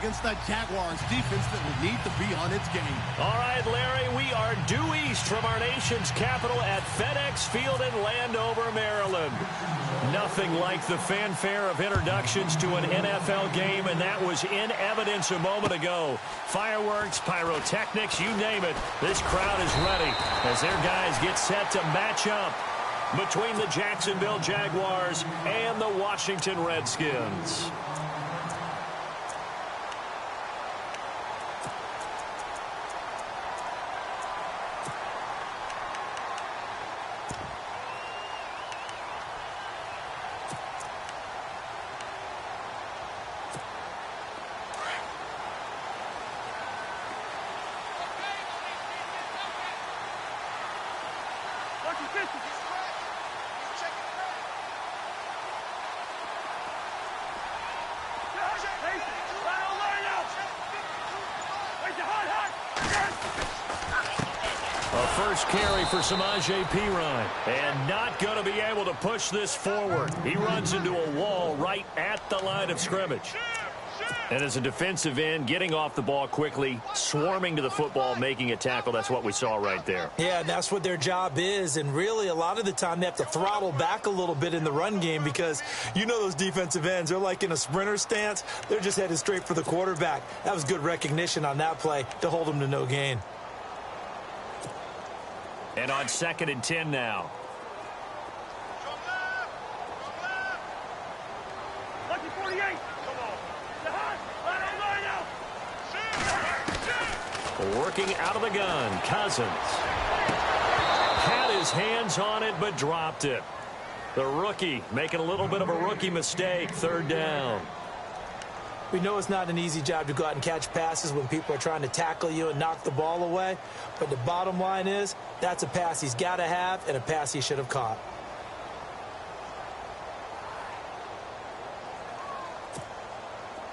against the Jaguars defense that will need to be on its game. All right, Larry, we are due east from our nation's capital at FedEx Field in Landover, Maryland. Nothing like the fanfare of introductions to an NFL game, and that was in evidence a moment ago. Fireworks, pyrotechnics, you name it. This crowd is ready as their guys get set to match up between the Jacksonville Jaguars and the Washington Redskins. First carry for Samaje Perine, and not going to be able to push this forward. He runs into a wall right at the line of scrimmage. And as a defensive end, getting off the ball quickly, swarming to the football, making a tackle, that's what we saw right there. Yeah, that's what their job is, and really a lot of the time they have to throttle back a little bit in the run game because you know those defensive ends, they're like in a sprinter stance. They're just headed straight for the quarterback. That was good recognition on that play to hold them to no gain. And on 2nd and 10 now. Working out of the gun, Cousins. Had his hands on it, but dropped it. The rookie making a little bit of a rookie mistake, 3rd down. We know it's not an easy job to go out and catch passes when people are trying to tackle you and knock the ball away. But the bottom line is, that's a pass he's got to have and a pass he should have caught.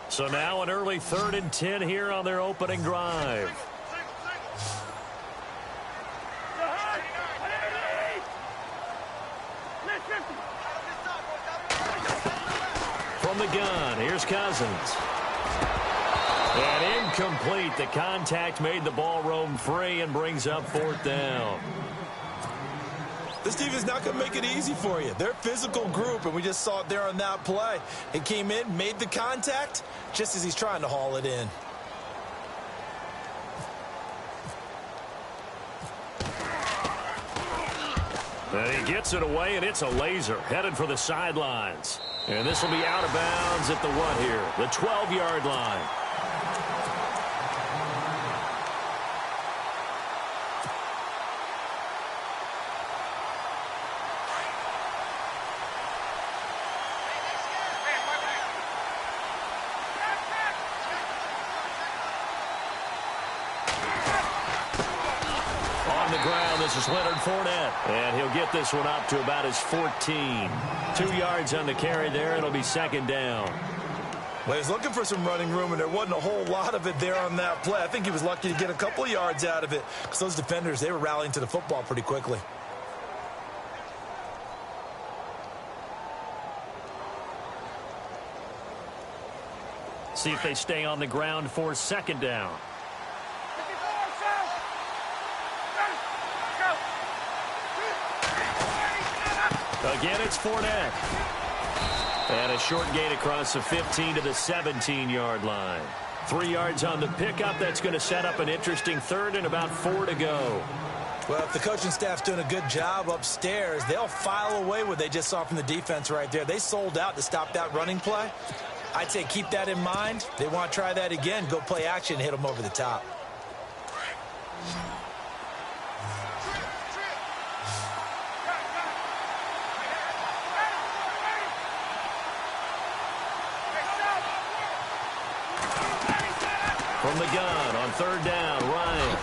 So now an early 3rd and 10 here on their opening drive. From the gun, here's Cousins. And incomplete. The contact made the ball roam free and brings up 4th down. This team is not going to make it easy for you. They're a physical group, and we just saw it there on that play. It came in, made the contact, just as he's trying to haul it in. And he gets it away, and it's a laser headed for the sidelines. And this will be out of bounds at the what here? The 12-yard line. This is Leonard Fournette, and he'll get this one up to about his 14. 2 yards on the carry there. It'll be 2nd down. Well, he was looking for some running room, and there wasn't a whole lot of it there on that play. I think he was lucky to get a couple of yards out of it because those defenders, they were rallying to the football pretty quickly. See if they stay on the ground for 2nd down. Again, it's Fournette. And a short gain across the 15 to the 17-yard line. 3 yards on the pickup. That's going to set up an interesting 3rd and about 4 to go. Well, if the coaching staff's doing a good job upstairs, they'll file away what they just saw from the defense right there. They sold out to stop that running play. I'd say keep that in mind. They want to try that again. Go play action and hit them over the top. From the gun on 3rd down, Ryan.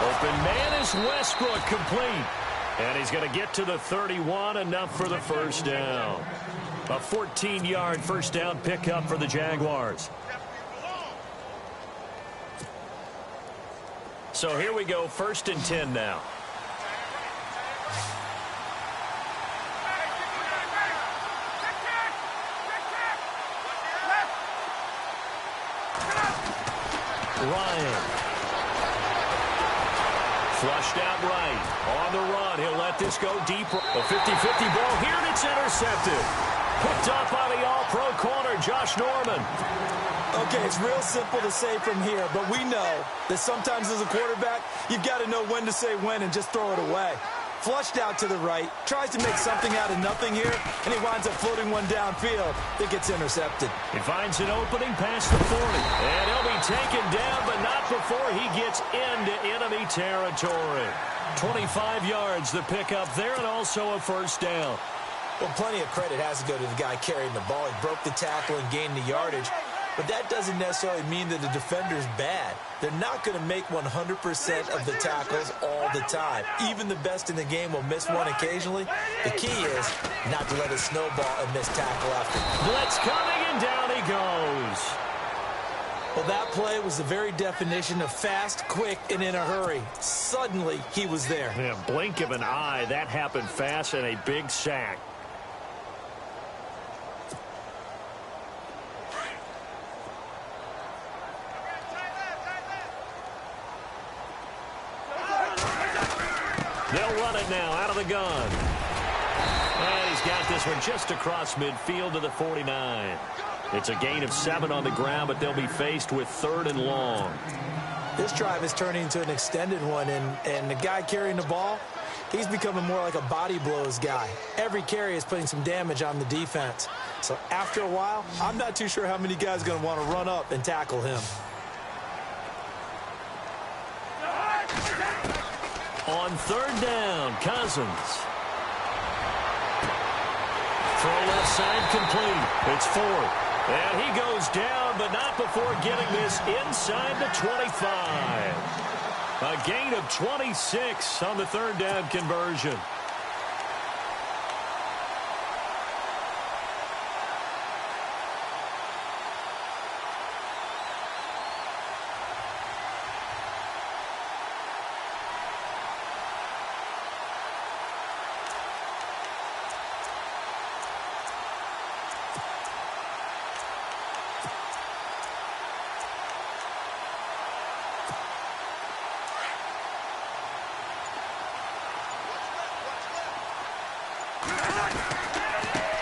Open man is Westbrook, complete. And he's going to get to the 31, enough for the 1st down. A 14-yard 1st down pickup for the Jaguars. So here we go, 1st and 10 now. Ryan. Flushed out right. On the run. He'll let this go deeper. A 50-50 ball here, and it's intercepted. Picked up by the all-pro corner, Josh Norman. Okay, it's real simple to say from here, but we know that sometimes as a quarterback, you've got to know when to say when and just throw it away. Flushed out to the right, tries to make something out of nothing here, and he winds up floating one downfield that gets intercepted. He finds an opening past the 40, and he'll be taken down, but not before he gets into enemy territory. 25 yards the pickup there, and also a first down. Well, plenty of credit has to go to the guy carrying the ball. He broke the tackle and gained the yardage. But that doesn't necessarily mean that the defender's bad. They're not going to make 100% of the tackles all the time. Even the best in the game will miss one occasionally. The key is not to let it snowball and miss tackle after. Blitz coming, and down he goes. Well, that play was the very definition of fast, quick, and in a hurry. Suddenly, he was there. Yeah, blink of an eye. That happened fast, and a big sack. They'll run it now out of the gun. And he's got this one just across midfield to the 49. It's a gain of 7 on the ground, but they'll be faced with 3rd and long. This drive is turning into an extended one, and the guy carrying the ball, he's becoming more like a body blows guy. Every carry is putting some damage on the defense. So after a while, I'm not too sure how many guys are going to want to run up and tackle him. On 3rd down, Cousins. Throw left side complete. It's 4th. And he goes down, but not before getting this inside the 25. A gain of 26 on the 3rd down conversion.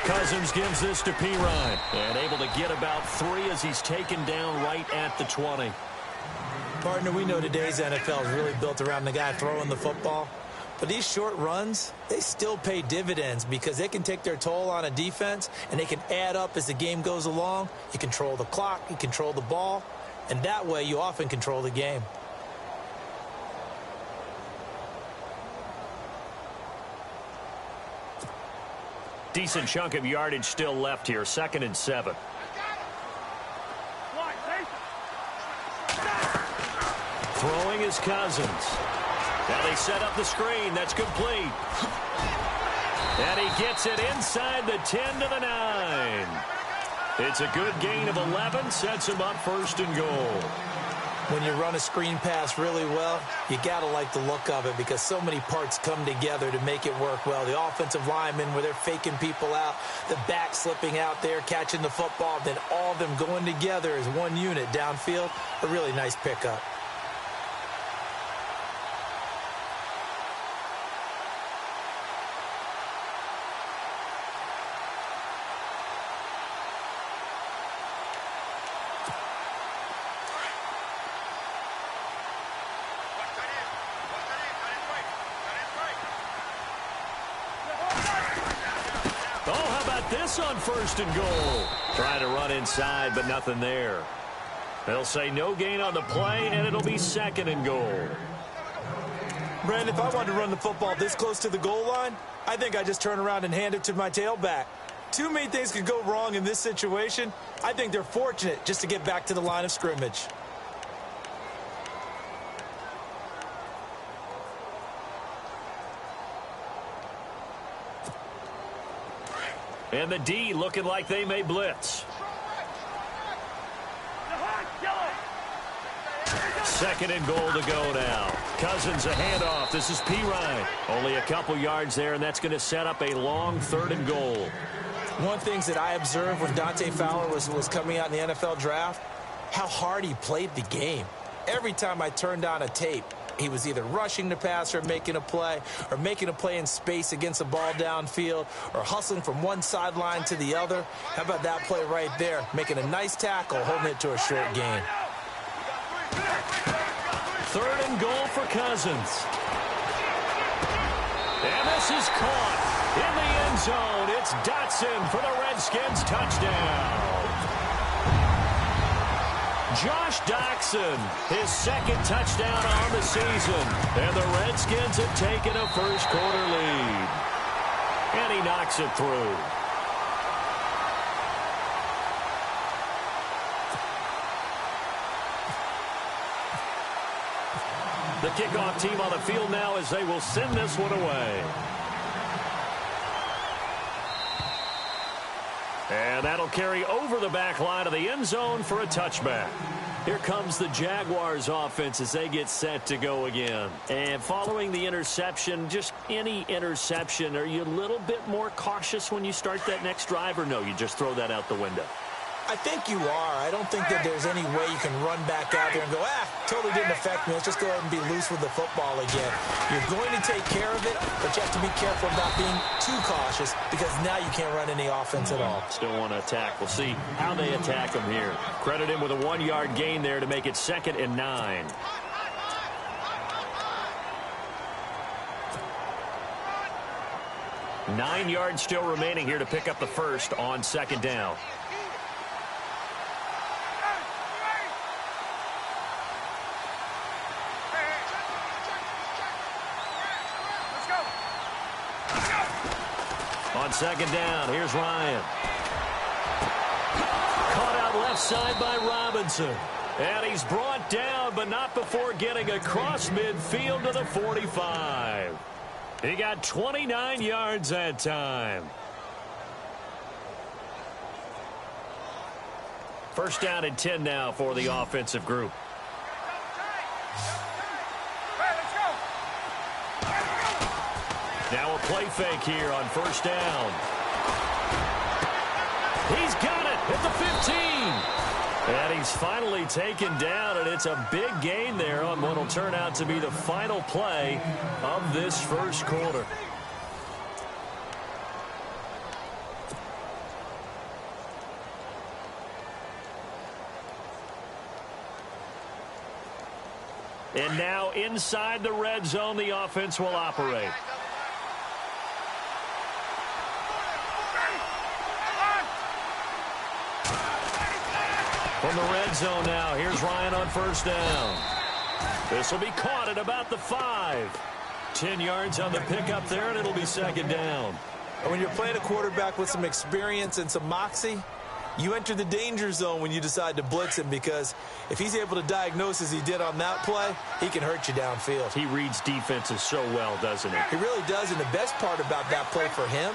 Cousins gives this to Pirine, and able to get about 3 as he's taken down right at the 20. Partner, we know today's NFL is really built around the guy throwing the football. But these short runs, they still pay dividends because they can take their toll on a defense, and they can add up as the game goes along. You control the clock, you control the ball, and that way you often control the game. Decent chunk of yardage still left here. 2nd and 7. Throwing is Cousins. Now they set up the screen. That's complete. And he gets it inside the 10 to the 9. It's a good gain of 11. Sets him up 1st and goal. When you run a screen pass really well, you got to like the look of it because so many parts come together to make it work well. The offensive linemen, where they're faking people out, the back slipping out there, catching the football, then all of them going together as one unit downfield. A really nice pickup. This on 1st and goal. Trying to run inside, but nothing there. They'll say no gain on the play, and it'll be 2nd and goal. Brandon, if I wanted to run the football this close to the goal line, I think I just turn around and hand it to my tailback. Too many things could go wrong in this situation. I think they're fortunate just to get back to the line of scrimmage. And the D looking like they may blitz. 2nd and goal to go now. Cousins a handoff. This is Pirine. Only a couple yards there, and that's going to set up a long 3rd and goal. One of the things that I observed when Dante Fowler was coming out in the NFL draft, how hard he played the game. every time I turned on a tape, he was either rushing the passer, making a play in space against the ball downfield, or hustling from one sideline to the other. How about that play right there? Making a nice tackle, holding it to a short gain. 3rd and goal for Cousins. And this is caught in the end zone. It's Dotson for the Redskins touchdown. Josh Doctson, his 2nd touchdown on the season. And the Redskins have taken a first-quarter lead. And he knocks it through. The kickoff team on the field now as they will send this one away. And that'll carry over the back line of the end zone for a touchback. Here comes the Jaguars offense as they get set to go again. And following the interception, just any interception, are you a little bit more cautious when you start that next drive, or no, you just throw that out the window? I think you are. I don't think that there's any way you can run back out there and go, totally didn't affect me. Let's just go ahead and be loose with the football again. You're going to take care of it, but you have to be careful about being too cautious because now you can't run any offense at all. Still want to attack. We'll see how they attack him here. Credit him with a 1-yard gain there to make it 2nd and 9. Nine yards still remaining here to pick up the first on 2nd down. On 2nd down, here's Ryan. Caught out left side by Robinson. And he's brought down, but not before getting across midfield to the 45. He got 29 yards that time. First down and 10 now for the offensive group. Now a play fake here on 1st down. He's got it at the 15. And he's finally taken down, and it's a big gain there on what will turn out to be the final play of this first quarter. And now inside the red zone, the offense will operate. From the red zone now, here's Ryan on 1st down. This will be caught at about the 5. 10 yards on the pickup there, and it'll be 2nd down. When you're playing a quarterback with some experience and some moxie, you enter the danger zone when you decide to blitz him, because if he's able to diagnose as he did on that play, he can hurt you downfield. He reads defenses so well, doesn't he? He really does, and the best part about that play for him,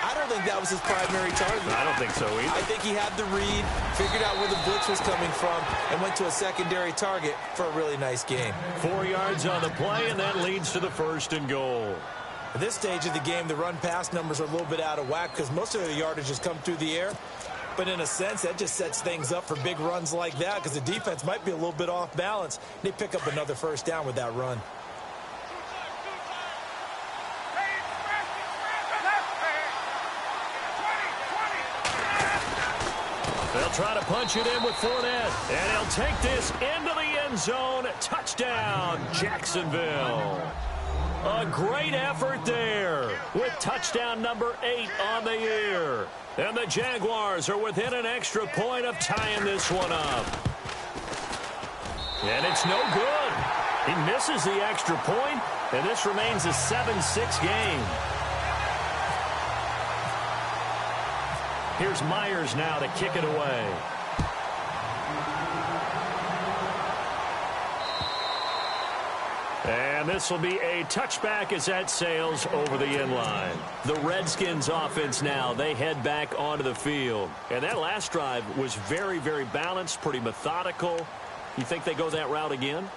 I don't think that was his primary target. I don't think so either. I think he had the read, figured out where the blitz was coming from, and went to a secondary target for a really nice gain. 4 yards on the play, and that leads to the 1st and goal. At this stage of the game, the run-pass numbers are a little bit out of whack because most of the yardage has come through the air. But in a sense, that just sets things up for big runs like that because the defense might be a little bit off balance. They pick up another 1st down with that run. They'll try to punch it in with Fournette, and he'll take this into the end zone. Touchdown, Jacksonville. A great effort there with touchdown number 8 on the year. And the Jaguars are within an extra point of tying this one up. And it's no good. He misses the extra point, and this remains a 7-6 game. Here's Myers now to kick it away. And this will be a touchback as that sails over the end line. The Redskins offense now, they head back onto the field. And that last drive was very, very balanced, pretty methodical. You think they go that route again?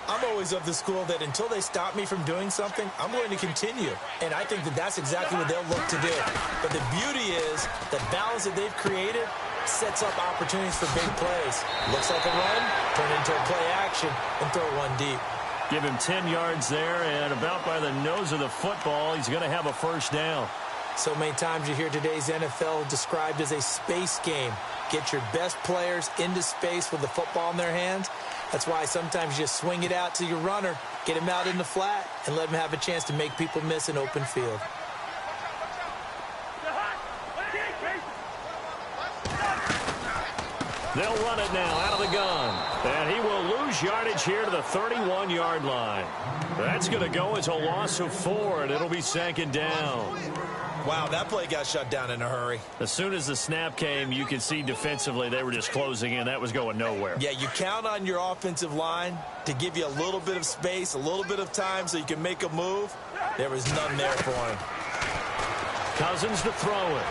I'm always of the school that until they stop me from doing something, I'm going to continue. And I think that that's exactly what they'll look to do. But the beauty is the balance that they've created sets up opportunities for big plays. Looks like a run, turned into a play action. action and throw one deep. Give him 10 yards there, and about by the nose of the football, he's going to have a first down. So many times you hear today's NFL described as a space game. Get your best players into space with the football in their hands. That's why sometimes you just swing it out to your runner, get him out in the flat, and let him have a chance to make people miss an open field. They'll run it now out of the gun. And he will lose yardage here to the 31-yard line. That's going to go as a loss of 4, and it'll be second down. Wow, that play got shut down in a hurry. As soon as the snap came, you could see defensively they were just closing in. That was going nowhere. Yeah, you count on your offensive line to give you a little bit of space, a little bit of time so you can make a move. There was none there for him. Cousins to throw it.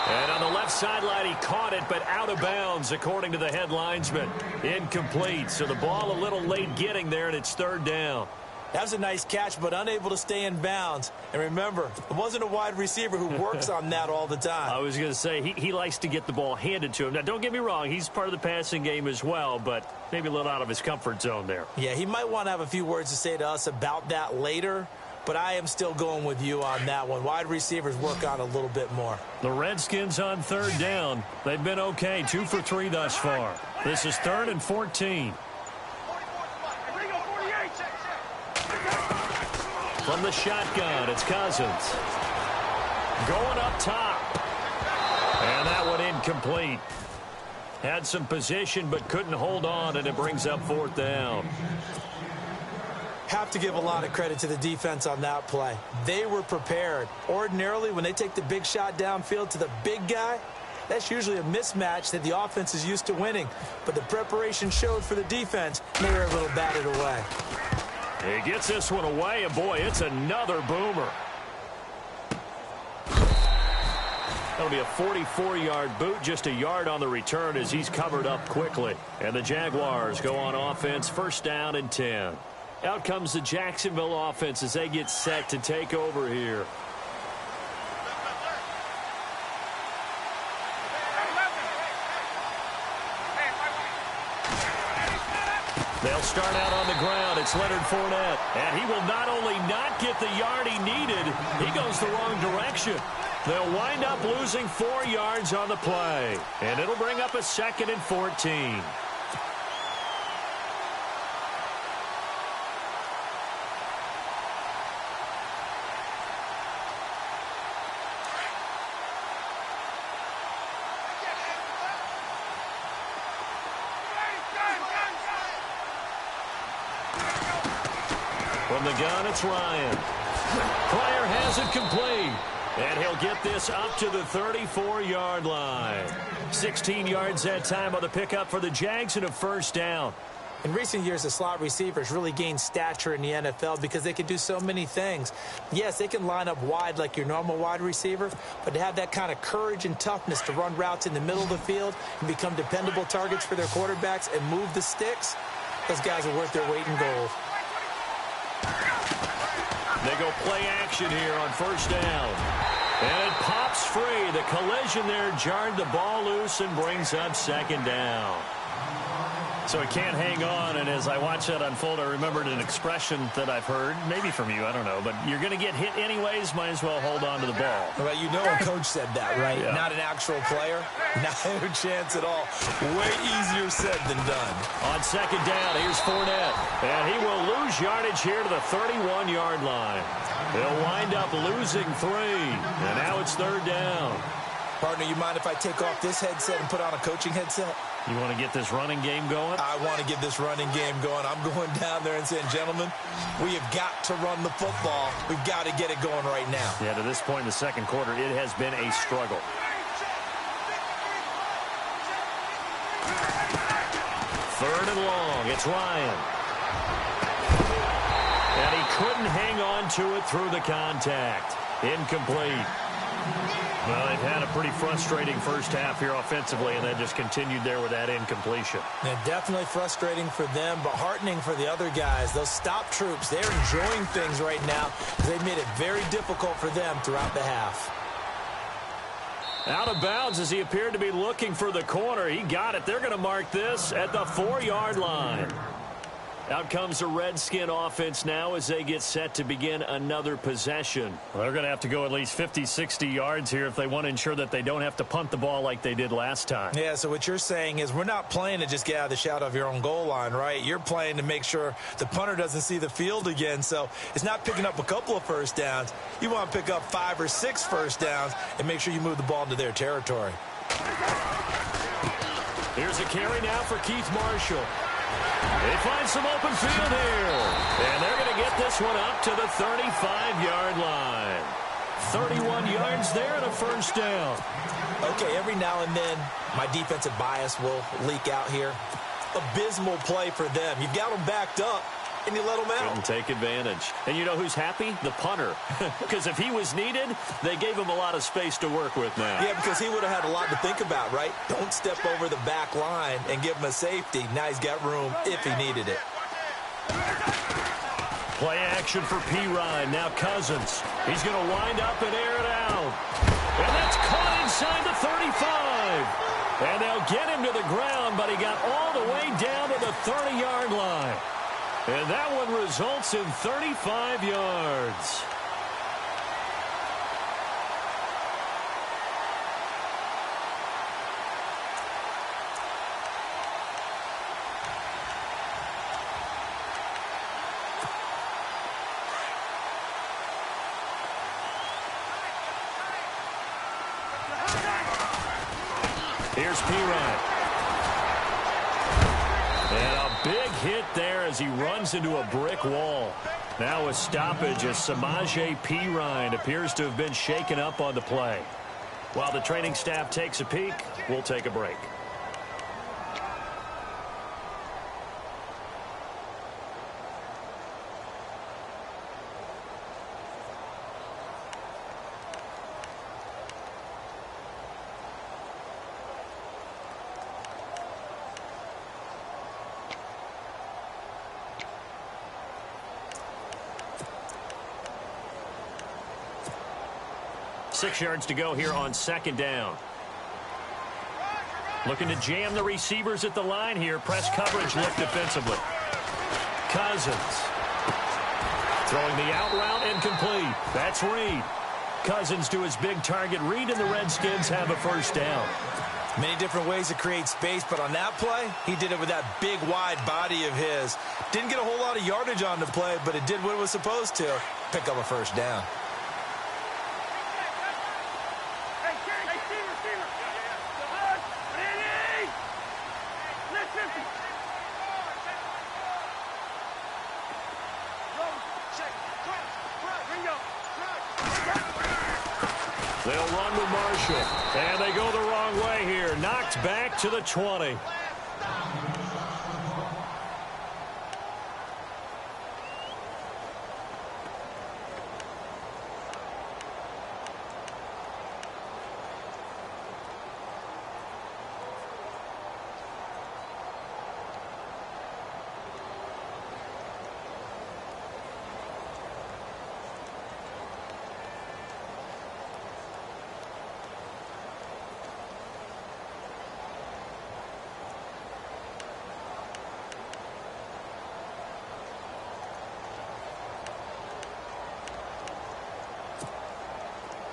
And on the left sideline, he caught it, but out of bounds, according to the head linesman. Incomplete, so the ball a little late getting there, and it's third down. That was a nice catch, but unable to stay in bounds. And remember, it wasn't a wide receiver who works on that all the time. I was going to say, he likes to get the ball handed to him. Now, don't get me wrong, he's part of the passing game as well, but maybe a little out of his comfort zone there. Yeah, he might want to have a few words to say to us about that later, but I am still going with you on that one. Wide receivers work on a little bit more. The Redskins on third down. They've been okay, 2 for 3 thus far. This is 3rd and 14. From the shotgun, it's Cousins. Going up top. And that one incomplete. Had some position, but couldn't hold on, and it brings up 4th down. Have to give a lot of credit to the defense on that play. They were prepared. Ordinarily, when they take the big shot downfield to the big guy, that's usually a mismatch that the offense is used to winning. But the preparation showed for the defense, and they were able to bat it away. He gets this one away, and boy, it's another boomer. That'll be a 44-yard boot, just a yard on the return as he's covered up quickly. And the Jaguars go on offense, 1st down and 10. Out comes the Jacksonville offense as they get set to take over here. They'll start out on the ground. It's Leonard Fournette. And he will not only not get the yard he needed, he goes the wrong direction. They'll wind up losing 4 yards on the play. And it'll bring up a 2nd and 14. From the gun, it's Ryan. Pryor has it complete. And he'll get this up to the 34-yard line. 16 yards that time on the pickup for the Jags and a 1st down. In recent years, the slot receivers really gained stature in the NFL because they can do so many things. Yes, they can line up wide like your normal wide receiver, but to have that kind of courage and toughness to run routes in the middle of the field and become dependable targets for their quarterbacks and move the sticks, those guys are worth their weight in gold. They go play action here on 1st down. And it pops free. The collision there jarred the ball loose and brings up 2nd down. So he can't hang on, and as I watch that unfold, I remembered an expression that I've heard, maybe from you, I don't know, but you're going to get hit anyways, might as well hold on to the ball. Well, you know a coach said that, right? Yeah. Not an actual player. Not a chance at all. Way easier said than done. On 2nd down, here's Fournette, and he will lose yardage here to the 31-yard line. They'll wind up losing 3, and now it's 3rd down. Partner, you mind if I take off this headset and put on a coaching headset? You want to get this running game going? I want to get this running game going. I'm going down there and saying, gentlemen, we have got to run the football. We've got to get it going right now. Yeah, to this point in the 2nd quarter, it has been a struggle. 3rd and long. It's Ryan. And he couldn't hang on to it through the contact. Incomplete. Well, they've had a pretty frustrating first half here offensively, and then just continued there with that incompletion. Yeah, definitely frustrating for them, but heartening for the other guys. Those stop troops, they're enjoying things right now because they've made it very difficult for them throughout the half. Out of bounds as he appeared to be looking for the corner. He got it. They're going to mark this at the 4-yard line. Out comes the Redskin offense now as they get set to begin another possession. Well, they're going to have to go at least 50, 60 yards here if they want to ensure that they don't have to punt the ball like they did last time. Yeah, so what you're saying is we're not playing to just get out of the shadow of your own goal line, right? You're playing to make sure the punter doesn't see the field again. So it's not picking up a couple of first downs. You want to pick up 5 or 6 first downs and make sure you move the ball into their territory. Here's a carry now for Keith Marshall. They find some open field here. And they're going to get this one up to the 35-yard line. 31 yards there and a first down. Okay, every now and then my defensive bias will leak out here. Abysmal play for them. You've got them backed up, and you let them out. Couldn't take advantage. And you know who's happy? The punter. Because if he was needed, they gave him a lot of space to work with now. Yeah, because he would have had a lot to think about, right? Don't step over the back line and give him a safety. Now he's got room if he needed it. Play action for P. Ryan. Now Cousins. He's going to wind up and air it out. And that's caught inside the 35. And they'll get him to the ground, but he got all the way down to the 30-yard line. And that one results in 35 yards. Here's P. Ryan. And a big hit there as he runs into a brick wall. Now a stoppage as Samaje P. Ryan appears to have been shaken up on the play. While the training staff takes a peek, we'll take a break. Six yards to go here on second down. Looking to jam the receivers at the line here. Press coverage look defensively. Cousins. Throwing the out route incomplete. That's Reed. Cousins to his big target. Reed and the Redskins have a first down. Many different ways to create space, but on that play, he did it with that big, wide body of his. Didn't get a whole lot of yardage on the play, but it did what it was supposed to. Pick up a first down. They'll run with Marshall. And they go the wrong way here. Knocked back to the 20.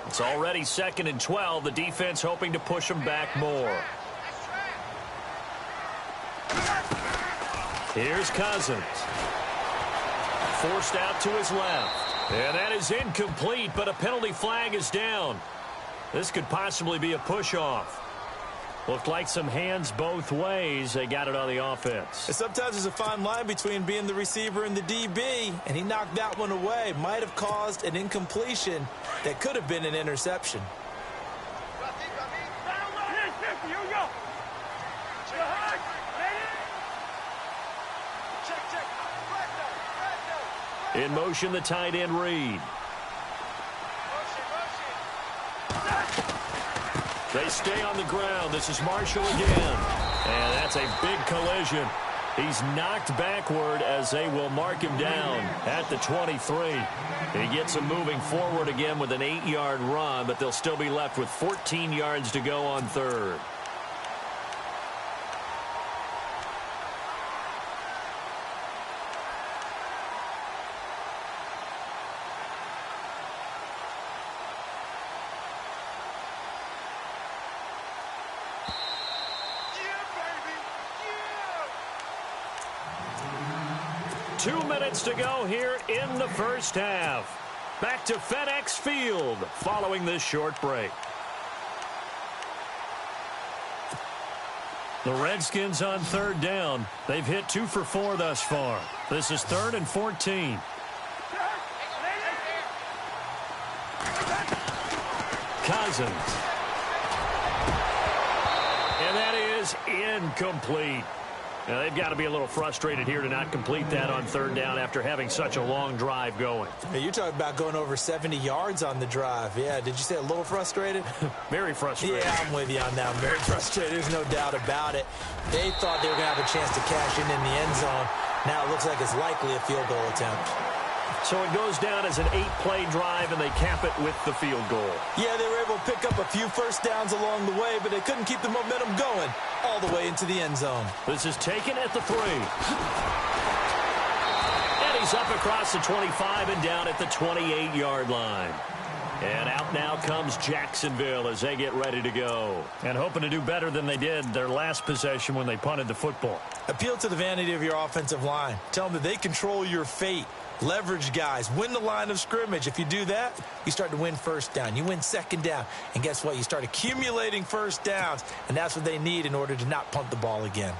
It's already 2nd and 12. The defense hoping to push them back more. Here's Cousins. Forced out to his left. And that is incomplete, but a penalty flag is down. This could possibly be a push-off. Looked like some hands both ways. They got it on the offense. And sometimes there's a fine line between being the receiver and the DB, and he knocked that one away. Might have caused an incompletion that could have been an interception. In motion, the tight end Reed. They stay on the ground. This is Marshall again. And that's a big collision. He's knocked backward as they will mark him down at the 23. He gets him moving forward again with an 8-yard run, but they'll still be left with 14 yards to go on third. Yeah. 2 minutes to go here in the first half. Back to FedEx Field following this short break. The Redskins on third down. They've hit 2 for 4 thus far. This is 3rd and 14. Cousins. And that is incomplete. Now, they've got to be a little frustrated here to not complete that on third down after having such a long drive going. Hey, you're talking about going over 70 yards on the drive. Yeah, did you say a little frustrated? Very frustrated. Yeah, I'm with you on that. I'm very frustrated. There's no doubt about it. They thought they were going to have a chance to cash in the end zone. Now it looks like it's likely a field goal attempt. So it goes down as an 8-play drive, and they cap it with the field goal. Yeah, they were able to pick up a few first downs along the way, but they couldn't keep the momentum going all the way into the end zone. This is taken at the 3. And he's up across the 25 and down at the 28-yard line. And out now comes Jacksonville as they get ready to go. And hoping to do better than they did their last possession when they punted the football. Appeal to the vanity of your offensive line. Tell them that they control your fate. Leverage guys. Win the line of scrimmage. If you do that, you start to win first down. You win second down. And guess what? You start accumulating first downs. And that's what they need in order to not punt the ball again.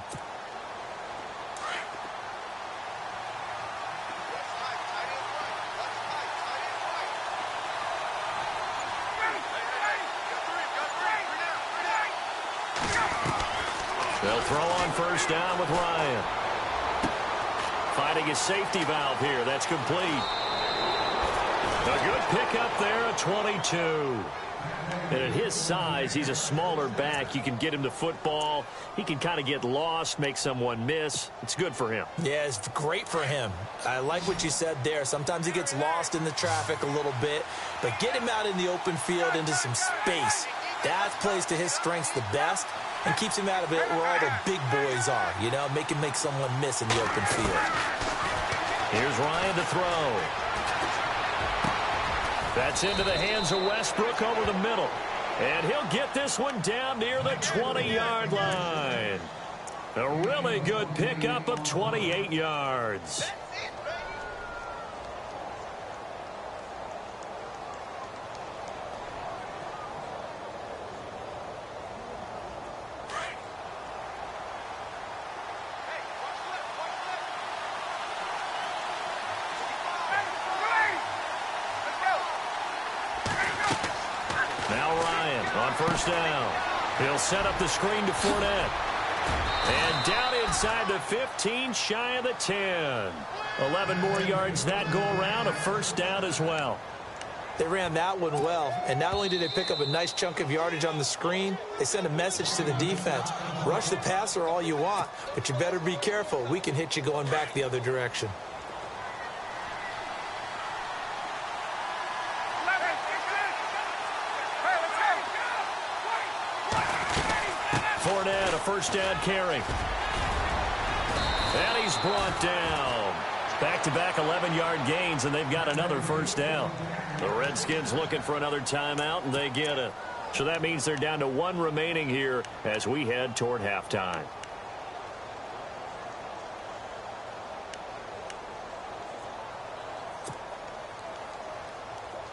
They'll throw on first down with Ryan. Finding his safety valve here. That's complete. A good pickup there at 22. And at his size, he's a smaller back. You can get him the football. He can kind of get lost, make someone miss. It's good for him. Yeah, it's great for him. I like what you said there. Sometimes he gets lost in the traffic a little bit. But get him out in the open field into some space. That plays to his strengths the best and keeps him out of it where all the big boys are. You know, make him make someone miss in the open field. Here's Ryan to throw. That's into the hands of Westbrook over the middle. And he'll get this one down near the 20-yard line. A really good pickup of 28 yards. First down. He'll set up the screen to Fournette. And down inside the 15, shy of the 10. 11 more yards that go around, a first down as well. They ran that one well, and not only did they pick up a nice chunk of yardage on the screen, they sent a message to the defense. Rush the passer all you want, but you better be careful. We can hit you going back the other direction. Fournette, a first down carry. And he's brought down. Back-to-back 11-yard gains, and they've got another first down. The Redskins looking for another timeout, and they get it. So that means they're down to 1 remaining here as we head toward halftime.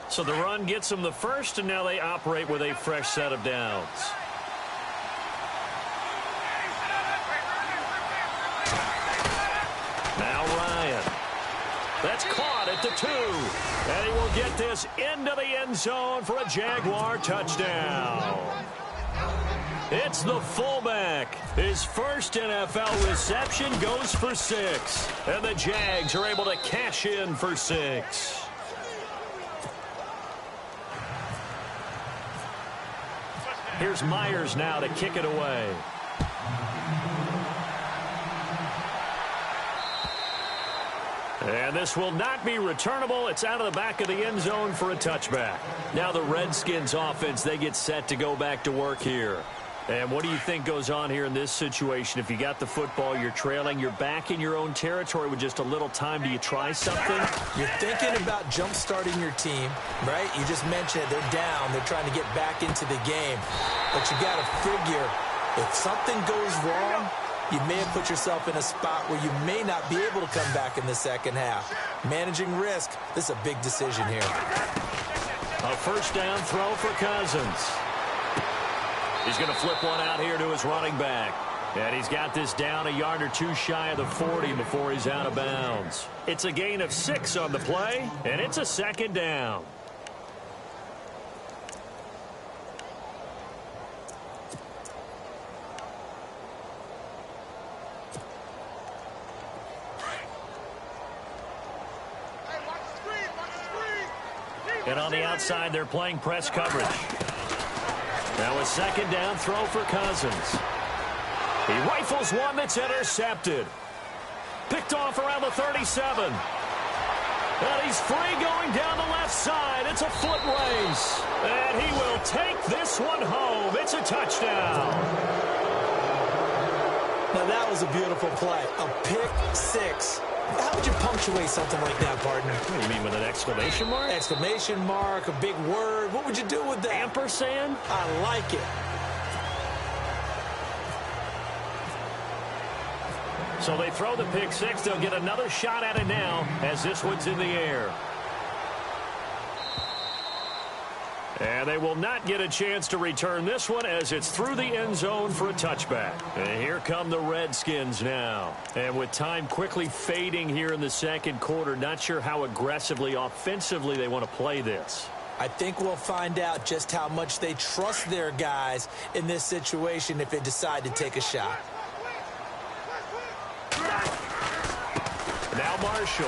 So the run gets them the first, and now they operate with a fresh set of downs. Now Ryan. That's caught at the 2. And he will get this into the end zone for a Jaguar touchdown. It's the fullback. His first NFL reception goes for 6. And the Jags are able to cash in for 6. Here's Myers now to kick it away. And this will not be returnable. It's out of the back of the end zone for a touchback. Now the Redskins offense, they get set to go back to work here. And what do you think goes on here in this situation? If you got the football, you're trailing, you're back in your own territory with just a little time. Do you try something? You're thinking about jump-starting your team, right? You just mentioned it. They're down. They're trying to get back into the game. But you got to figure, if something goes wrong, you may have put yourself in a spot where you may not be able to come back in the second half. Managing risk, this is a big decision here. A first down throw for Cousins. He's going to flip one out here to his running back. And he's got this down a yard or two shy of the 40 before he's out of bounds. It's a gain of 6 on the play, and it's a second down. And on the outside, they're playing press coverage. Now a second down throw for Cousins. He rifles one that's intercepted. Picked off around the 37. And he's free going down the left side. It's a foot race. And he will take this one home. It's a touchdown. Now that was a beautiful play. A pick 6. How would you punctuate something like that, partner? What do you mean, with an exclamation mark? Exclamation mark, a big word. What would you do with that? Ampersand? I like it. So they throw the pick 6. They'll get another shot at it now as this one's in the air. And they will not get a chance to return this one as it's through the end zone for a touchback. And here come the Redskins now. And with time quickly fading here in the second quarter, not sure how aggressively, offensively they want to play this. I think we'll find out just how much they trust their guys in this situation if they decide to take a shot. Now Marshall.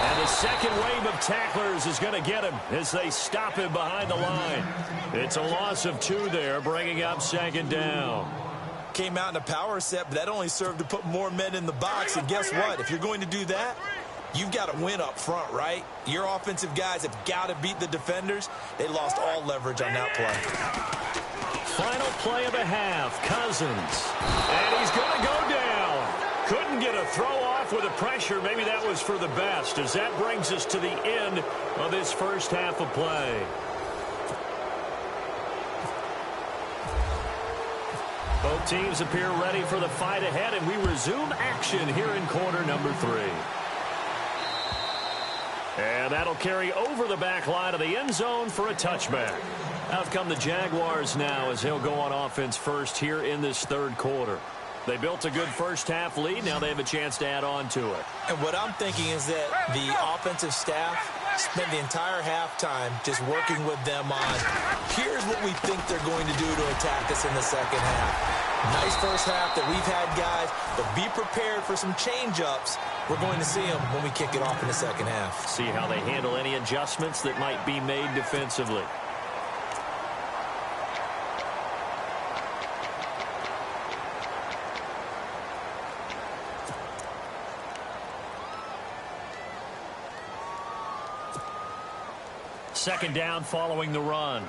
And the second wave of tacklers is going to get him as they stop him behind the line. It's a loss of 2 there, bringing up second down. Came out in a power set, but that only served to put more men in the box. And guess what? If you're going to do that, you've got to win up front, right? Your offensive guys have got to beat the defenders. They lost all leverage on that play. Final play of the half, Cousins. And he's going to go down. Couldn't get a throw off with the pressure. Maybe that was for the best, as that brings us to the end of this first half of play. Both teams appear ready for the fight ahead, and we resume action here in quarter number 3. And that'll carry over the back line of the end zone for a touchback. Out come the Jaguars now as they'll go on offense first here in this third quarter. They built a good first-half lead. Now they have a chance to add on to it. And what I'm thinking is that the offensive staff spent the entire halftime just working with them on, here's what we think they're going to do to attack us in the second half. Nice first half that we've had, guys, but be prepared for some change-ups. We're going to see them when we kick it off in the second half. See how they handle any adjustments that might be made defensively. Second down following the run.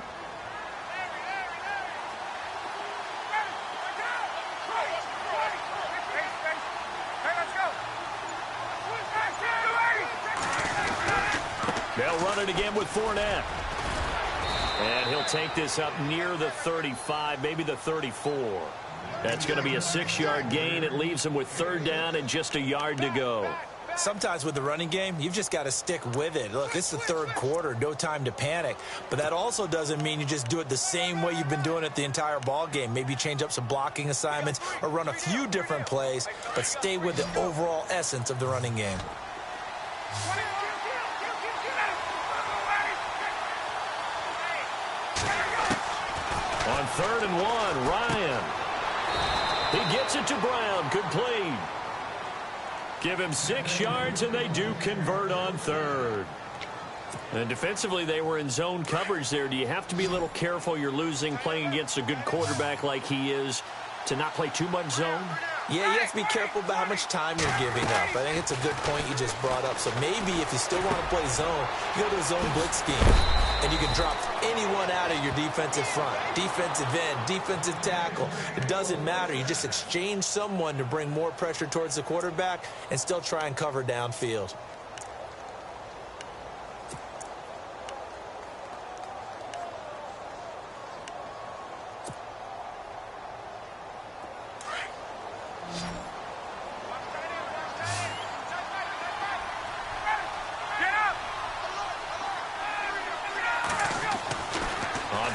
They'll run it again with Fournette. And he'll take this up near the 35, maybe the 34. That's going to be a 6-yard gain. It leaves him with third down and just a yard to go. Sometimes with the running game, you've just got to stick with it. Look, it's the third quarter, no time to panic. But that also doesn't mean you just do it the same way you've been doing it the entire ball game. Maybe change up some blocking assignments or run a few different plays, but stay with the overall essence of the running game. On 3rd and 1, Ryan. He gets it to Brown, complete. Give him 6 yards, and they do convert on 3rd. And defensively, they were in zone coverage there. Do you have to be a little careful? You're losing, playing against a good quarterback like he is, to not play too much zone? Yeah, you have to be careful about how much time you're giving up. I think it's a good point you just brought up. So maybe if you still want to play zone, you go to a zone blitz scheme, and you can drop anyone out of your defensive front, defensive end, defensive tackle. It doesn't matter. You just exchange someone to bring more pressure towards the quarterback and still try and cover downfield.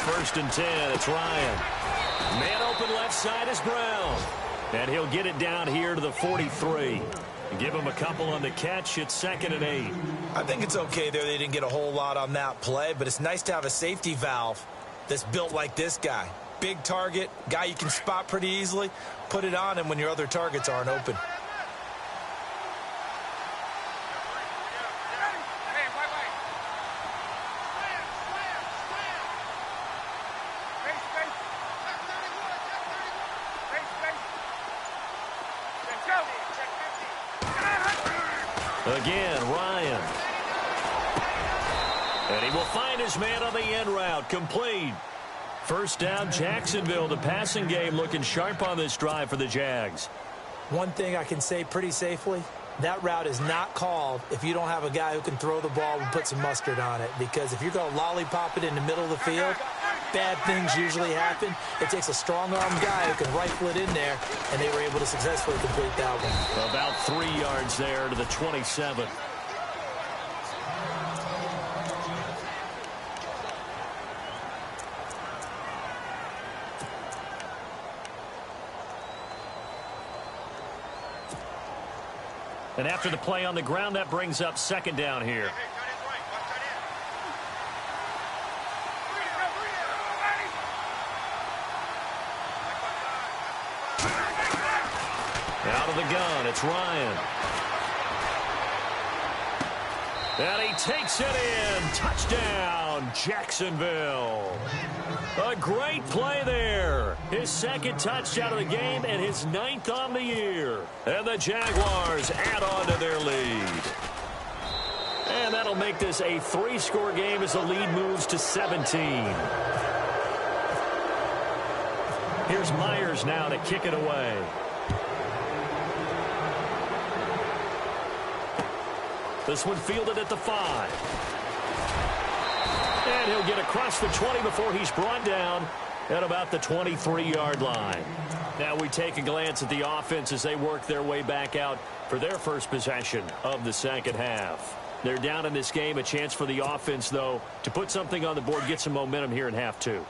First and 10, it's Ryan. Man open left side is Brown. And he'll get it down here to the 43. Give him a couple on the catch. It's 2nd and 8. I think it's okay there. They didn't get a whole lot on that play, but it's nice to have a safety valve that's built like this guy. Big target, guy you can spot pretty easily. Put it on him when your other targets aren't open. Again, Ryan. And he will find his man on the end route. Complete. First down, Jacksonville. The passing game looking sharp on this drive for the Jags. One thing I can say pretty safely, that route is not called if you don't have a guy who can throw the ball and put some mustard on it. Because if you're going to lollipop it in the middle of the field, bad things usually happen. It takes a strong-armed guy who can rifle it in there, and they were able to successfully complete that one. About 3 yards there to the 27. And after the play on the ground, that brings up 2nd down here. Out of the gun, it's Ryan. And he takes it in. Touchdown, Jacksonville. A great play there. His 2nd touchdown of the game and his 9th on the year. And the Jaguars add on to their lead. And that'll make this a 3-score game as the lead moves to 17. Here's Myers now to kick it away. This one fielded at the 5. And he'll get across the 20 before he's brought down at about the 23-yard line. Now we take a glance at the offense as they work their way back out for their first possession of the 2nd half. They're down in this game. A chance for the offense, though, to put something on the board, get some momentum here in half 2.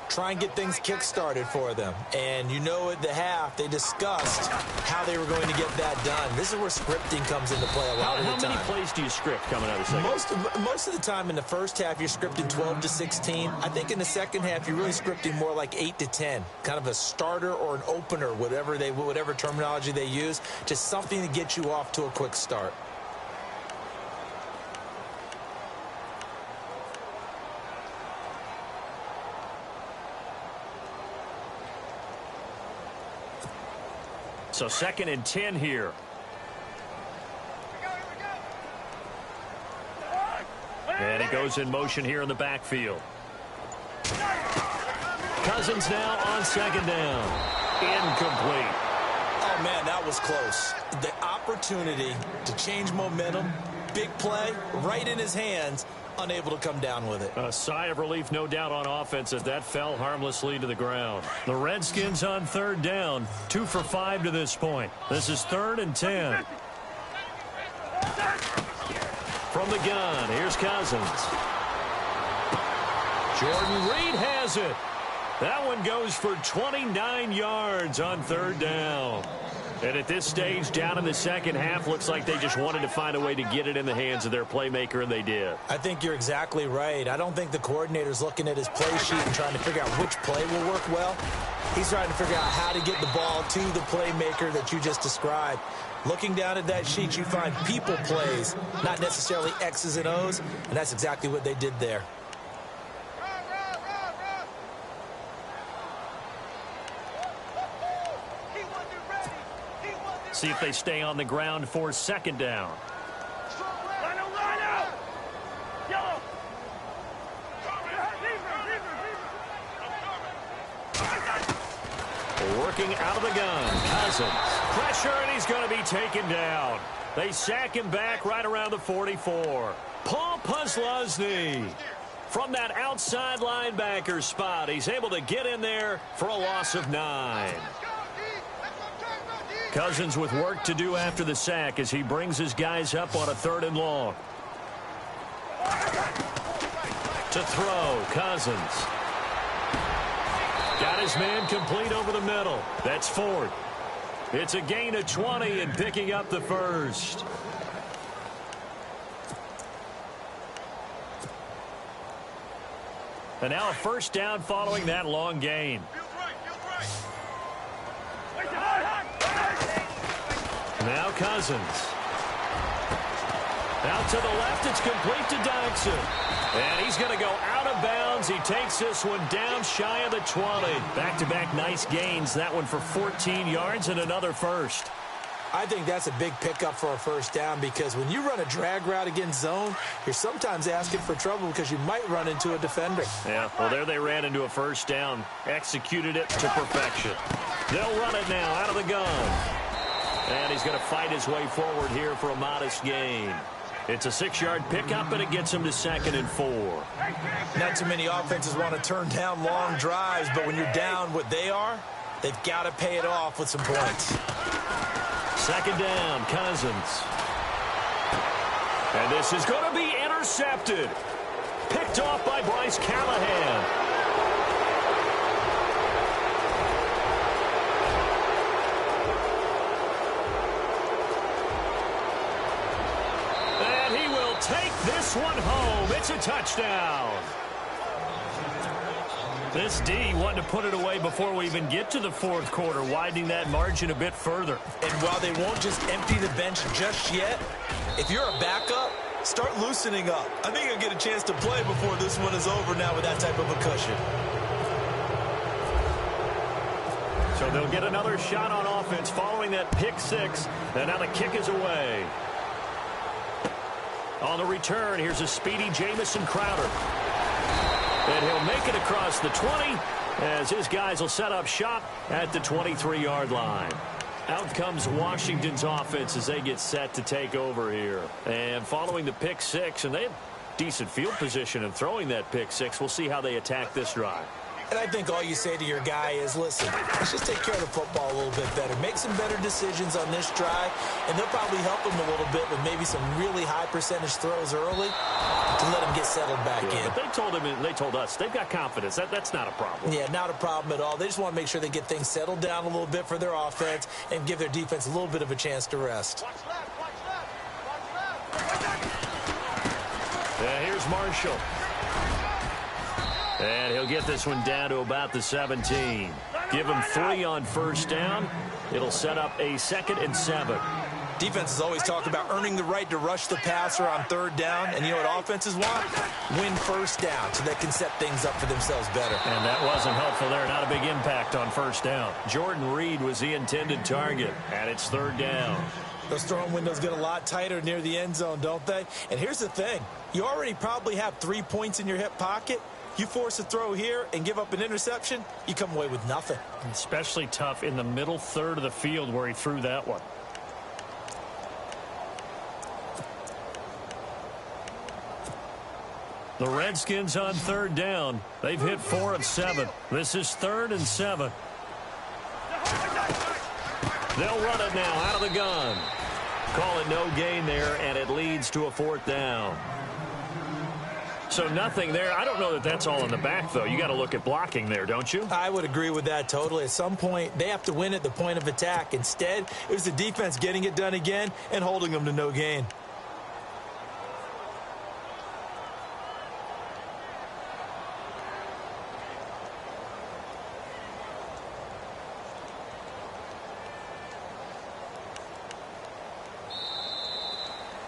Try and get things kick-started for them. And you know at the half, they discussed how they were going to get that done. This is where scripting comes into play a lot of the time. How many plays do you script coming out of the second? Most of the time in the first half, you're scripting 12 to 16. I think in the second half, you're really scripting more like 8 to 10. Kind of a starter or an opener, whatever terminology they use. Just something to get you off to a quick start. So 2nd and 10 here. And he goes in motion here in the backfield. Cousins now on 2nd down. Incomplete. Oh, man, that was close. The opportunity to change momentum, big play, right in his hands, unable to come down with it. A sigh of relief, no doubt, on offense as that fell harmlessly to the ground. The Redskins on 3rd down, 2 for 5 to this point. This is 3rd and 10. From the gun, here's Cousins. Jordan Reed has it. That one goes for 29 yards on 3rd down. And at this stage, down in the second half, looks like they just wanted to find a way to get it in the hands of their playmaker, and they did. I think you're exactly right. I don't think the coordinator's looking at his play sheet and trying to figure out which play will work well. He's trying to figure out how to get the ball to the playmaker that you just described. Looking down at that sheet, you find people plays, not necessarily X's and O's, and that's exactly what they did there. See if they stay on the ground for second down. Working out of the gun, Cousins. Pressure, and he's going to be taken down. They sack him back right around the 44. Paul Posluszny from that outside linebacker spot. He's able to get in there for a loss of 9. Cousins with work to do after the sack as he brings his guys up on a 3rd and long. To throw, Cousins. Got his man complete over the middle. That's 4th. It's a gain of 20 and picking up the first. And now a first down following that long gain. Now Cousins. Out to the left, it's complete to Dodson. And he's going to go out of bounds. He takes this one down shy of the 20. Back-to-back nice gains. That one for 14 yards and another first. I think that's a big pickup for a first down because when you run a drag route against zone, you're sometimes asking for trouble because you might run into a defender. Yeah, well, there they ran into a first down. Executed it to perfection. They'll run it now out of the gun. And he's going to fight his way forward here for a modest gain. It's a 6-yard pickup, and it gets him to 2nd and 4. Not too many offenses want to turn down long drives, but when you're down what they are, they've got to pay it off with some points. 2nd down, Cousins. And this is going to be intercepted. Picked off by Bryce Callahan. Take this one home. It's a touchdown. This D wanted to put it away before we even get to the 4th quarter, widening that margin a bit further. And while they won't just empty the bench just yet, if you're a backup, start loosening up. I think you'll get a chance to play before this one is over now with that type of a cushion. So they'll get another shot on offense following that pick 6, and now the kick is away. On the return, here's a speedy Jamison Crowder. And he'll make it across the 20 as his guys will set up shop at the 23-yard line. Out comes Washington's offense as they get set to take over here. And following the pick 6, and they have decent field position in throwing that pick 6. We'll see how they attack this drive. And I think all you say to your guy is, listen, let's just take care of the football a little bit better. Make some better decisions on this drive, and they'll probably help him a little bit with maybe some really high percentage throws early to let him get settled back in. But they told him, and they told us, they've got confidence. That's not a problem. Yeah, not a problem at all. They just want to make sure they get things settled down a little bit for their offense and give their defense a little bit of a chance to rest. Here's Marshall. And he'll get this one down to about the 17. Give him 3 on first down. It'll set up a 2nd and 7. Defenses always talk about earning the right to rush the passer on 3rd down. And you know what offenses want? Win first down so they can set things up for themselves better. And that wasn't helpful there. Not a big impact on first down. Jordan Reed was the intended target. And it's 3rd down. Those throwing windows get a lot tighter near the end zone, don't they? And here's the thing. You already probably have 3 points in your hip pocket. You force a throw here and give up an interception, you come away with nothing. Especially tough in the middle 3rd of the field where he threw that one. The Redskins on 3rd down. They've hit 4 of 7. This is 3rd and 7. They'll run it now out of the gun. Call it no gain there, and it leads to a 4th down. So nothing there. I don't know that that's all in the back, though. You got to look at blocking there, don't you? I would agree with that totally. At some point, they have to win at the point of attack. Instead, it was the defense getting it done again and holding them to no gain.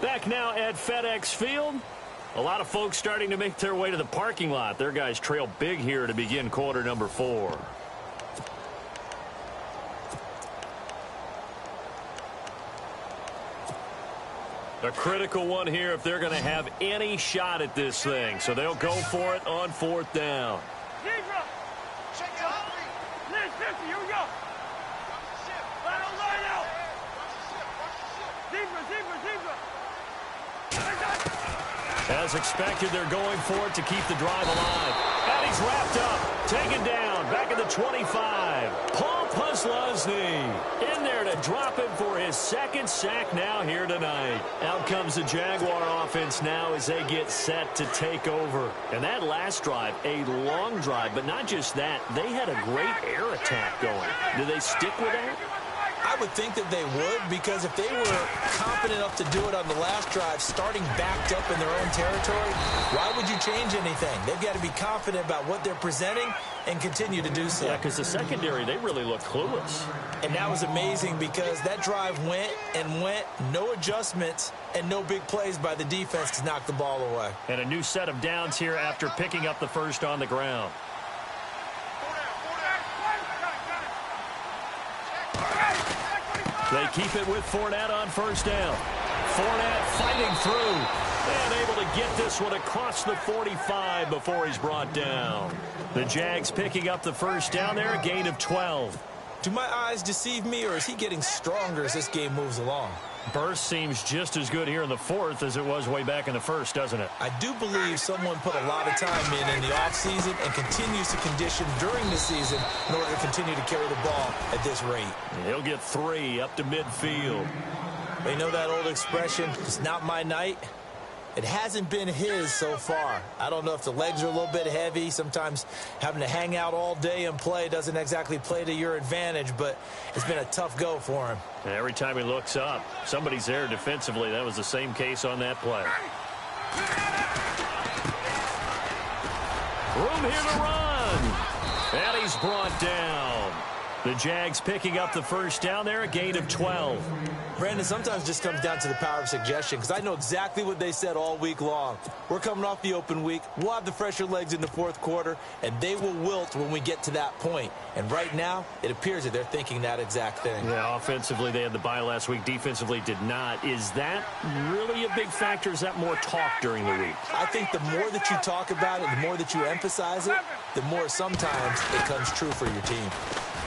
Back now at FedEx Field. A lot of folks starting to make their way to the parking lot. Their guys trail big here to begin quarter number 4. A critical one here if they're going to have any shot at this thing. So they'll go for it on 4th down. Here we go. As expected, they're going for it to keep the drive alive. And he's wrapped up, taken down, back at the 25. Paul Puslosny in there to drop him for his 2nd sack now here tonight. Out comes the Jaguar offense now as they get set to take over. And that last drive, a long drive, but not just that, they had a great air attack going. Do they stick with that? I would think that they would, because if they were confident enough to do it on the last drive, starting backed up in their own territory, why would you change anything? They've got to be confident about what they're presenting and continue to do so. Yeah, because the secondary, they really look clueless. And that was amazing because that drive went and went, no adjustments, and no big plays by the defense to knock the ball away. And a new set of downs here after picking up the first on the ground. They keep it with Fournette on 1st down. Fournette fighting through and able to get this one across the 45 before he's brought down. The Jags picking up the 1st down there, a gain of 12. Do my eyes deceive me, or is he getting stronger as this game moves along? Burst seems just as good here in the 4th as it was way back in the 1st, doesn't it? I do believe someone put a lot of time in the offseason and continues to condition during the season in order to continue to carry the ball at this rate. He'll get 3 up to midfield. They know that old expression, it's not my night. It hasn't been his so far. I don't know if the legs are a little bit heavy. Sometimes having to hang out all day and play doesn't exactly play to your advantage, but it's been a tough go for him. And every time he looks up, somebody's there defensively. That was the same case on that play. Room here to run. And he's brought down. The Jags picking up the 1st down there, a gain of 12. Brandon, sometimes it just comes down to the power of suggestion, because I know exactly what they said all week long. We're coming off the open week. We'll have the fresher legs in the 4th quarter, and they will wilt when we get to that point. And right now, it appears that they're thinking that exact thing. Yeah, offensively, they had the bye last week. Defensively, did not. Is that really a big factor? Is that more talk during the week? I think the more that you talk about it, the more that you emphasize it, the more sometimes it comes true for your team.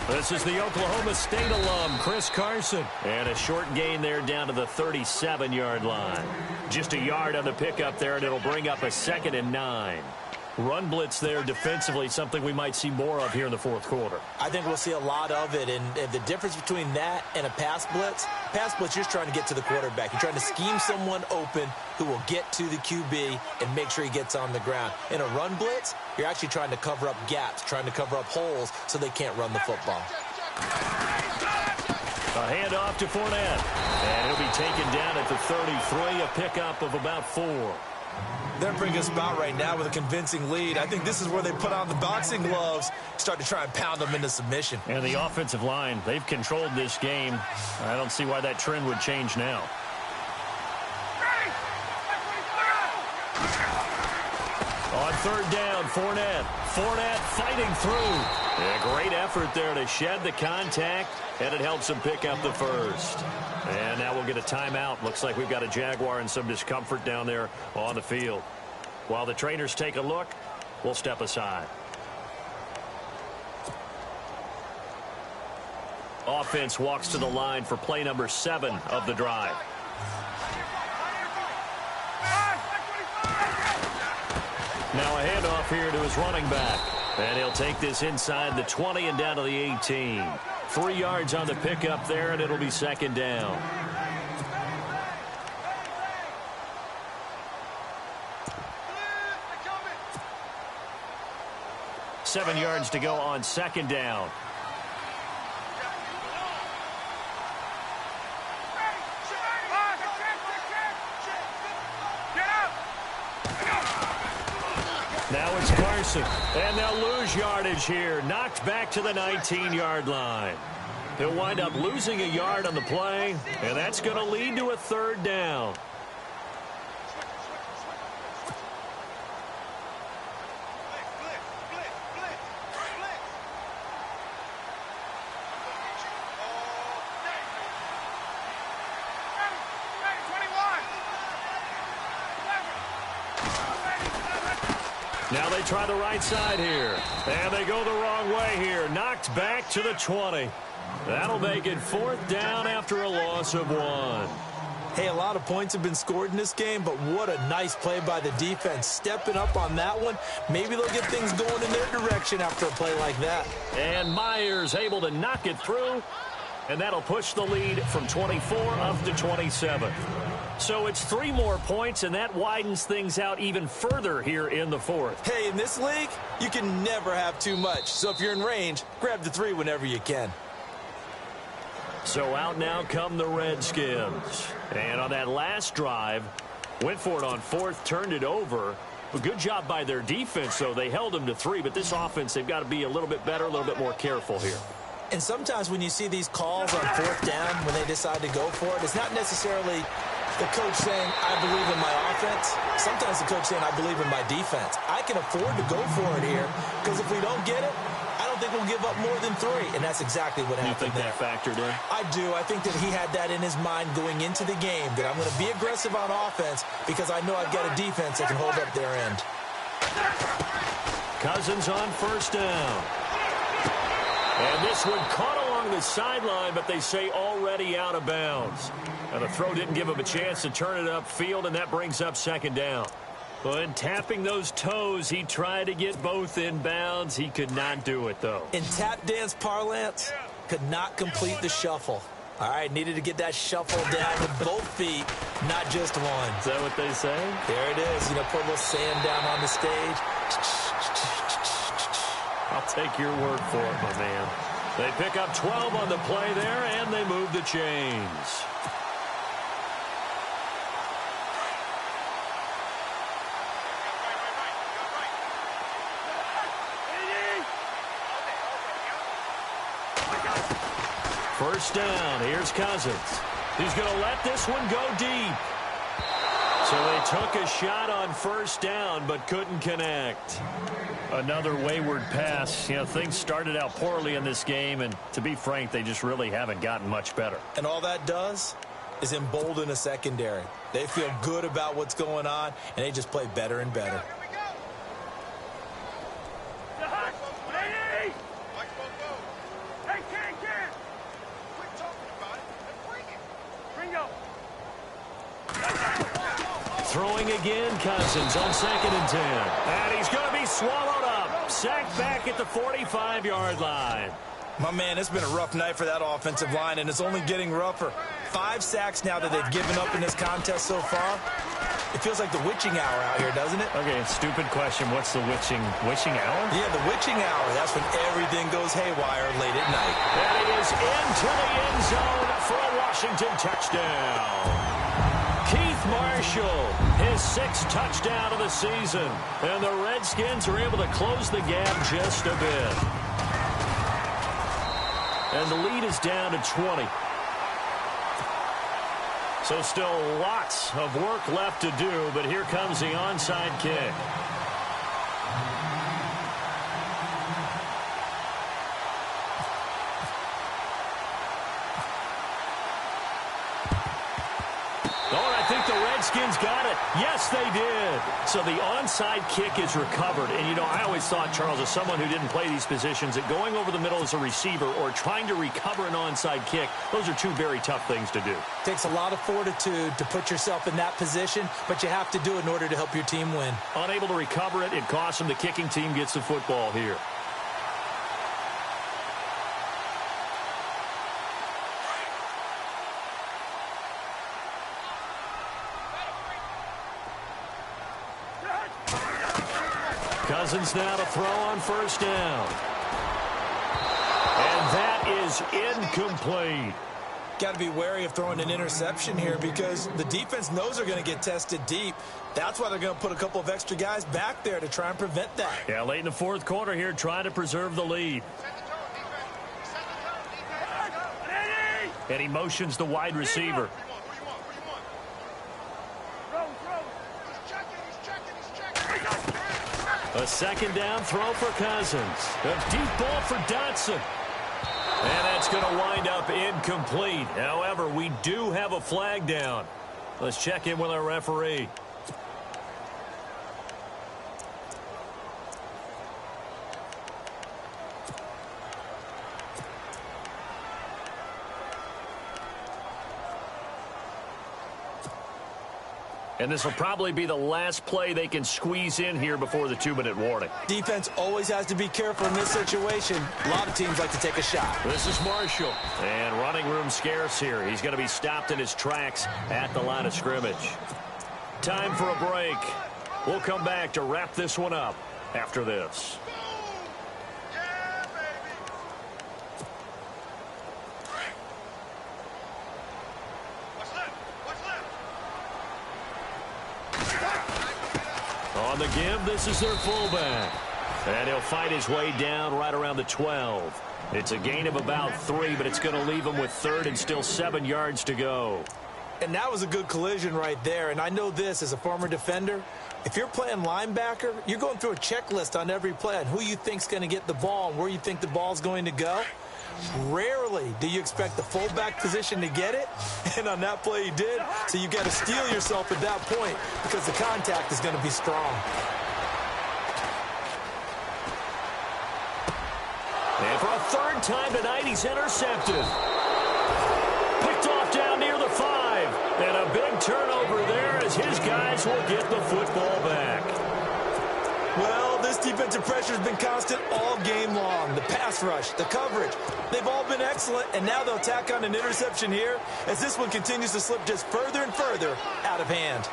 This is the Oklahoma State alum, Chris Carson. And a short gain there down to the 37-yard line. Just a yard on the pickup there, and it'll bring up a 2nd and 9. Run blitz there defensively, something we might see more of here in the 4th quarter. I think we'll see a lot of it, and the difference between that and a pass blitz, you're just trying to get to the quarterback. You're trying to scheme someone open who will get to the QB and make sure he gets on the ground. In a run blitz, you're actually trying to cover up gaps, trying to cover up holes so they can't run the football. A handoff to Fournette, and he'll be taken down at the 33, a pickup of about 4. They're bringing us about right now with a convincing lead. I think this is where they put on the boxing gloves, start to try and pound them into submission. And the offensive line, they've controlled this game. I don't see why that trend would change now. On 3rd down, Fournette fighting through. A great effort there to shed the contact, and it helps him pick up the 1st. And now we'll get a timeout. Looks like we've got a Jaguar in some discomfort down there on the field. While the trainers take a look, we'll step aside. Offense walks to the line for play number 7 of the drive. Now a handoff here to his running back. And he'll take this inside the 20 and down to the 18. 3 yards on the pickup there, and it'll be 2nd down. Seven yards to go on 2nd down. Now it's Carson, and they'll lose yardage here. Knocked back to the 19-yard line. He'll wind up losing a yard on the play, and that's going to lead to a 3rd down. Now they try the right side here. And they go the wrong way here. Knocked back to the 20. That'll make it 4th down after a loss of 1. Hey, a lot of points have been scored in this game, but what a nice play by the defense. Stepping up on that one. Maybe they'll get things going in their direction after a play like that. And Myers able to knock it through. And that'll push the lead from 24 up to 27. So it's 3 more points, and that widens things out even further here in the 4th. Hey, in this league, you can never have too much. So if you're in range, grab the 3 whenever you can. So out now come the Redskins. And on that last drive, went for it on 4th, turned it over. A good job by their defense, though. They held them to 3, but this offense, they've got to be a little bit better, a little bit more careful here. And sometimes when you see these calls on 4th down, when they decide to go for it, it's not necessarily the coach saying, I believe in my offense. Sometimes the coach saying, I believe in my defense. I can afford to go for it here, because if we don't get it, I don't think we'll give up more than 3. And that's exactly what happened there. You think that factored in? I do. I think that he had that in his mind going into the game, that I'm going to be aggressive on offense because I know I've got a defense that can hold up their end. Cousins on 1st down. And this one caught along the sideline, but they say already out of bounds. Now the throw didn't give him a chance to turn it upfield, and that brings up 2nd down. But tapping those toes, he tried to get both in bounds. He could not do it, though. In tap dance parlance, could not complete the shuffle. All right, needed to get that shuffle down with both feet, not just one. Is that what they say? There it is. You know, put a little sand down on the stage. I'll take your word for it, my man. They pick up 12 on the play there, and they move the chains. First down. Here's Cousins. He's going to let this one go deep. So they took a shot on 1st down, but couldn't connect. Another wayward pass. You know, things started out poorly in this game, and to be frank, they just really haven't gotten much better. And all that does is embolden a secondary. They feel good about what's going on, and they just play better and better. Throwing again, Cousins on 2nd and 10. And he's going to be swallowed up. Sacked back at the 45-yard line. My man, it's been a rough night for that offensive line, and it's only getting rougher. 5 sacks now that they've given up in this contest so far. It feels like the witching hour out here, doesn't it? Okay, stupid question. What's the witching hour? Yeah, the witching hour. That's when everything goes haywire late at night. And he is into the end zone for a Washington touchdown. Keith Marshall, his 6th touchdown of the season. And the Redskins are able to close the gap just a bit. And the lead is down to 20. So still lots of work left to do, but here comes the onside kick. I think the Redskins got it. Yes, they did. So the onside kick is recovered. And, you know, I always thought, Charles, as someone who didn't play these positions, that going over the middle as a receiver or trying to recover an onside kick, those are 2 very tough things to do. Takes a lot of fortitude to put yourself in that position, but you have to do it in order to help your team win. Unable to recover it, it costs them. The kicking team gets the football here. Cousins now to throw on 1st down. And that is incomplete. Got to be wary of throwing an interception here because the defense knows they're going to get tested deep. That's why they're going to put a couple of extra guys back there to try and prevent that. Yeah, late in the 4th quarter here, trying to preserve the lead. And he motions the wide receiver. A 2nd down throw for Cousins. A deep ball for Dotson. And that's going to wind up incomplete. However, we do have a flag down. Let's check in with our referee. And this will probably be the last play they can squeeze in here before the 2-minute warning. Defense always has to be careful in this situation. A lot of teams like to take a shot. This is Marshall. And running room scarce here. He's going to be stopped in his tracks at the line of scrimmage. Time for a break. We'll come back to wrap this one up after this. On the give, this is their fullback. And he'll fight his way down right around the 12. It's a gain of about 3, but it's going to leave him with 3rd and still 7 yards to go. And that was a good collision right there. And I know this as a former defender. If you're playing linebacker, you're going through a checklist on every play on who you think's going to get the ball and where you think the ball's going to go. Rarely do you expect the fullback position to get it, and on that play he did, so you got to steel yourself at that point because the contact is going to be strong. And for a 3rd time tonight, he's intercepted. Picked off down near the 5, and a big turnover there as his guys will get the football back. Well, this defensive pressure has been constant all game long. The pass rush, the coverage, they've all been excellent, and now they'll tack on an interception here as this one continues to slip just further and further out of hand.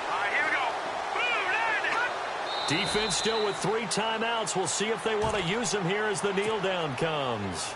All right, here we go. Defense still with 3 timeouts. We'll see if they want to use them here as the kneel down comes.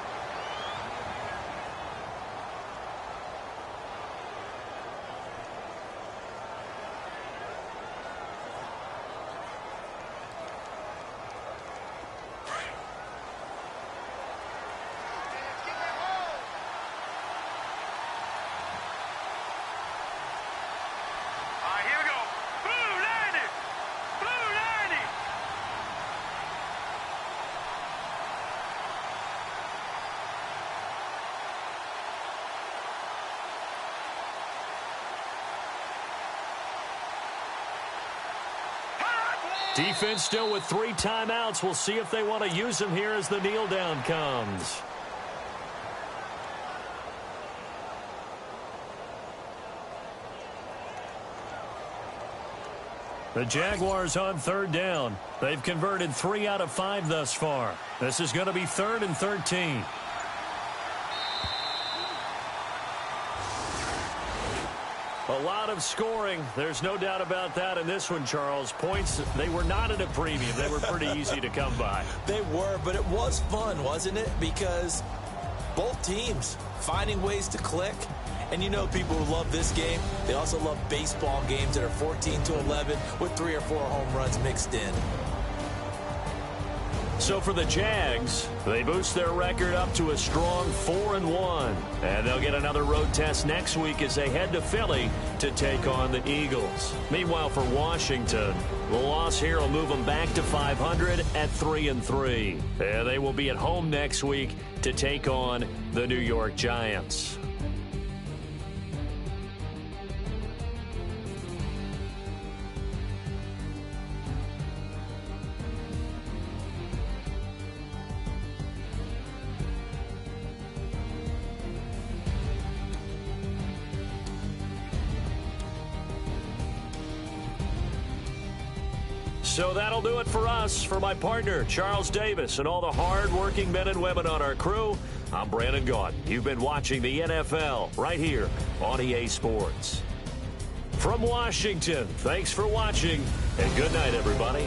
Defense still with 3 timeouts. We'll see if they want to use them here as the kneel down comes. The Jaguars on 3rd down. They've converted 3 out of 5 thus far. This is going to be 3rd and 13. A lot of scoring. There's no doubt about that in this one, Charles. Points, they were not at a premium. They were pretty easy to come by. They were, but it was fun, wasn't it? Because both teams finding ways to click. And you know people who love this game, they also love baseball games that are 14-11 with 3 or 4 home runs mixed in. So for the Jags, they boost their record up to a strong 4-1. And they'll get another road test next week as they head to Philly to take on the Eagles. Meanwhile, for Washington, the loss here will move them back to 500 at 3-3. And they will be at home next week to take on the New York Giants. So that'll do it for us. For my partner, Charles Davis, and all the hard-working men and women on our crew, I'm Brandon Gaudin. You've been watching the NFL right here on EA Sports. From Washington, thanks for watching, and good night, everybody.